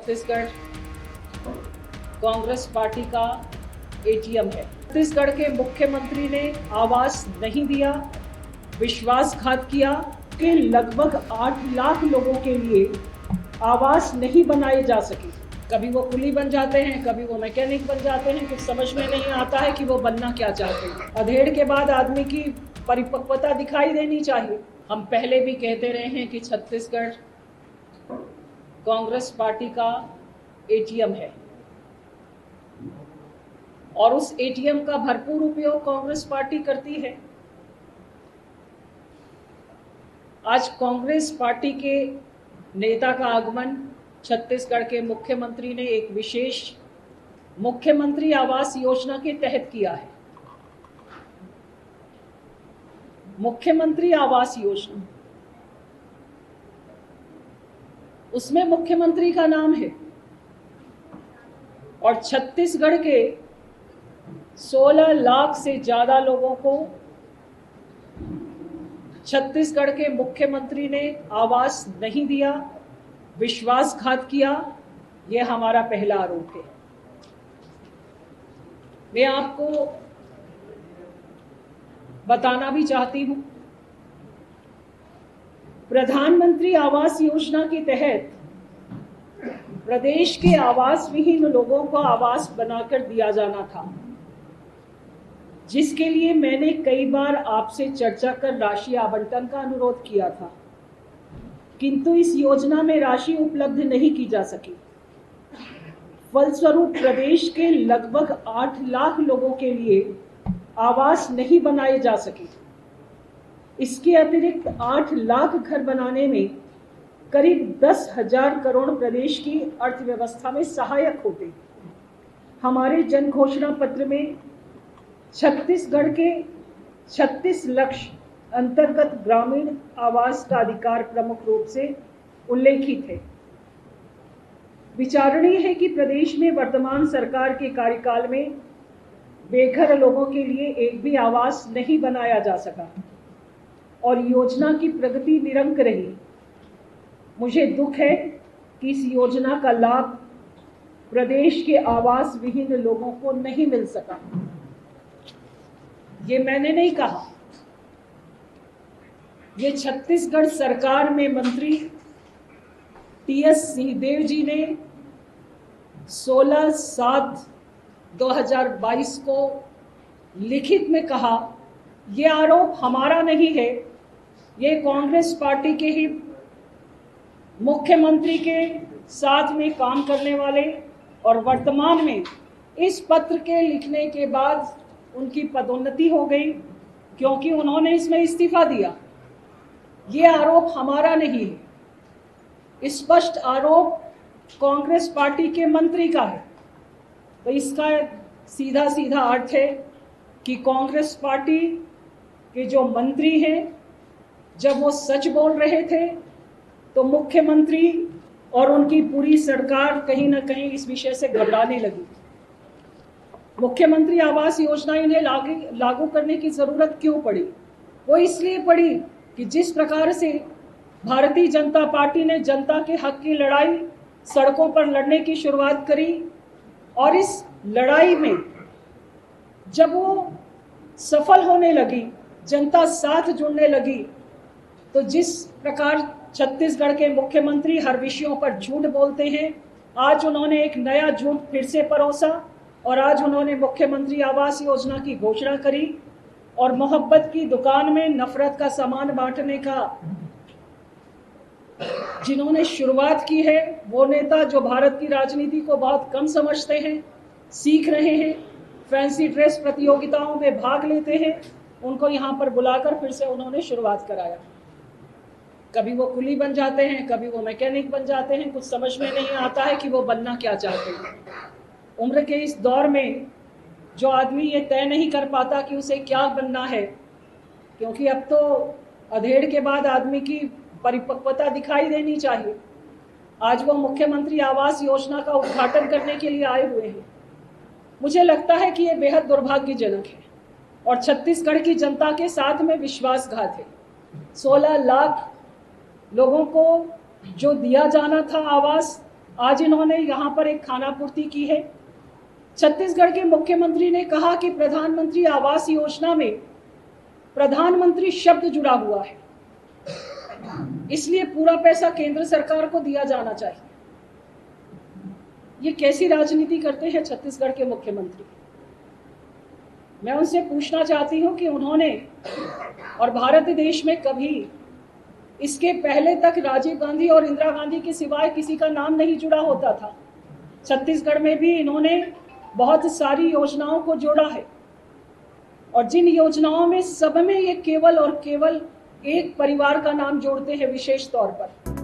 Chhattisgarh Congress party का ATM है। छत्तीसगढ़ के मुख्यमंत्री ने आवास नहीं दिया, विश्वासघात किया कि लगभग 8 लाख लोगों के लिए आवास नहीं बनाए जा सके। कभी वो कुली बन जाते हैं, कभी वो मैकेनिक बन जाते हैं, कुछ समझ में नहीं आता है कि वो बनना क्या चाहते हैं। अधेड़ के बाद आदमी की परिपक्वता दिखाई देनी चाहिए। हम पहले भी कहते रहे हैं कि छत्तीसगढ़ कांग्रेस पार्टी का एटीएम है और उस एटीएम का भरपूर उपयोग कांग्रेस पार्टी करती है। आज कांग्रेस पार्टी के नेता का आगमन छत्तीसगढ़ के मुख्यमंत्री ने एक विशेष मुख्यमंत्री आवास योजना के तहत किया है। मुख्यमंत्री आवास योजना, उसमें मुख्यमंत्री का नाम है और छत्तीसगढ़ के 16 लाख से ज्यादा लोगों को छत्तीसगढ़ के मुख्यमंत्री ने आवास नहीं दिया, विश्वासघात किया। यह हमारा पहला आरोप है। मैं आपको बताना भी चाहती हूं, प्रधानमंत्री आवास योजना के तहत प्रदेश के आवास विहीन लोगों को आवास बनाकर दिया जाना था, जिसके लिए मैंने कई बार आपसे चर्चा कर राशि आवंटन का अनुरोध किया था, किंतु इस योजना में राशि उपलब्ध नहीं की जा सकी। फलस्वरूप प्रदेश के लगभग 8 लाख लोगों के लिए आवास नहीं बनाए जा सके। इसके अतिरिक्त 8 लाख घर बनाने में करीब 10,000 करोड़ प्रदेश की अर्थव्यवस्था में सहायक होते। हमारे जन घोषणा पत्र में छत्तीसगढ़ के 36 लक्ष्य अंतर्गत ग्रामीण आवास का अधिकार प्रमुख रूप से उल्लेखित है। विचारणीय है कि प्रदेश में वर्तमान सरकार के कार्यकाल में बेघर लोगों के लिए एक भी आवास नहीं बनाया जा सका और योजना की प्रगति निरंक रही। मुझे दुख है कि इस योजना का लाभ प्रदेश के आवास विहीन लोगों को नहीं मिल सका। ये मैंने नहीं कहा, ये छत्तीसगढ़ सरकार में मंत्री टीएस सिंहदेव जी ने 16/7/2022 को लिखित में कहा। ये आरोप हमारा नहीं है, ये कांग्रेस पार्टी के ही मुख्यमंत्री के साथ में काम करने वाले और वर्तमान में इस पत्र के लिखने के बाद उनकी पदोन्नति हो गई क्योंकि उन्होंने इसमें इस्तीफा दिया। ये आरोप हमारा नहीं है, स्पष्ट आरोप कांग्रेस पार्टी के मंत्री का है। तो इसका सीधा सीधा अर्थ है कि कांग्रेस पार्टी के जो मंत्री हैं, जब वो सच बोल रहे थे तो मुख्यमंत्री और उनकी पूरी सरकार कहीं ना कहीं इस विषय से घबराने लगी। मुख्यमंत्री आवास योजना इन्हें लागू करने की जरूरत क्यों पड़ी? वो इसलिए पड़ी कि जिस प्रकार से भारतीय जनता पार्टी ने जनता के हक की लड़ाई सड़कों पर लड़ने की शुरुआत करी और इस लड़ाई में जब वो सफल होने लगी, जनता साथ जुड़ने लगी, तो जिस प्रकार छत्तीसगढ़ के मुख्यमंत्री हर विषयों पर झूठ बोलते हैं, आज उन्होंने एक नया झूठ फिर से परोसा और आज उन्होंने मुख्यमंत्री आवास योजना की घोषणा करी और मोहब्बत की दुकान में नफरत का सामान बांटने का जिन्होंने शुरुआत की है, वो नेता जो भारत की राजनीति को बहुत कम समझते हैं, सीख रहे हैं, फैंसी ड्रेस प्रतियोगिताओं में भाग लेते हैं, उनको यहाँ पर बुलाकर फिर से उन्होंने शुरुआत कराया। कभी वो कुली बन जाते हैं, कभी वो मैकेनिक बन जाते हैं, कुछ समझ में नहीं आता है कि वो बनना क्या चाहते हैं। उम्र के इस दौर में जो आदमी ये तय नहीं कर पाता कि उसे क्या बनना है, क्योंकि अब तो अधेड़ के बाद आदमी की परिपक्वता दिखाई देनी चाहिए। आज वो मुख्यमंत्री आवास योजना का उद्घाटन करने के लिए आए हुए हैं। मुझे लगता है कि ये बेहद दुर्भाग्यजनक है और छत्तीसगढ़ की जनता के साथ में विश्वासघात है। 16 लाख लोगों को जो दिया जाना था आवास, आज इन्होंने यहाँ पर एक खानापूर्ति की है। छत्तीसगढ़ के मुख्यमंत्री ने कहा कि प्रधानमंत्री आवास योजना में प्रधानमंत्री शब्द जुड़ा हुआ है, इसलिए पूरा पैसा केंद्र सरकार को दिया जाना चाहिए। ये कैसी राजनीति करते हैं छत्तीसगढ़ के मुख्यमंत्री? मैं उनसे पूछना चाहती हूं कि उन्होंने और भारत देश में कभी इसके पहले तक राजीव गांधी और इंदिरा गांधी के सिवाय किसी का नाम नहीं जुड़ा होता था। छत्तीसगढ़ में भी इन्होंने बहुत सारी योजनाओं को जोड़ा है और जिन योजनाओं में सब में ये केवल और केवल एक परिवार का नाम जोड़ते हैं विशेष तौर पर।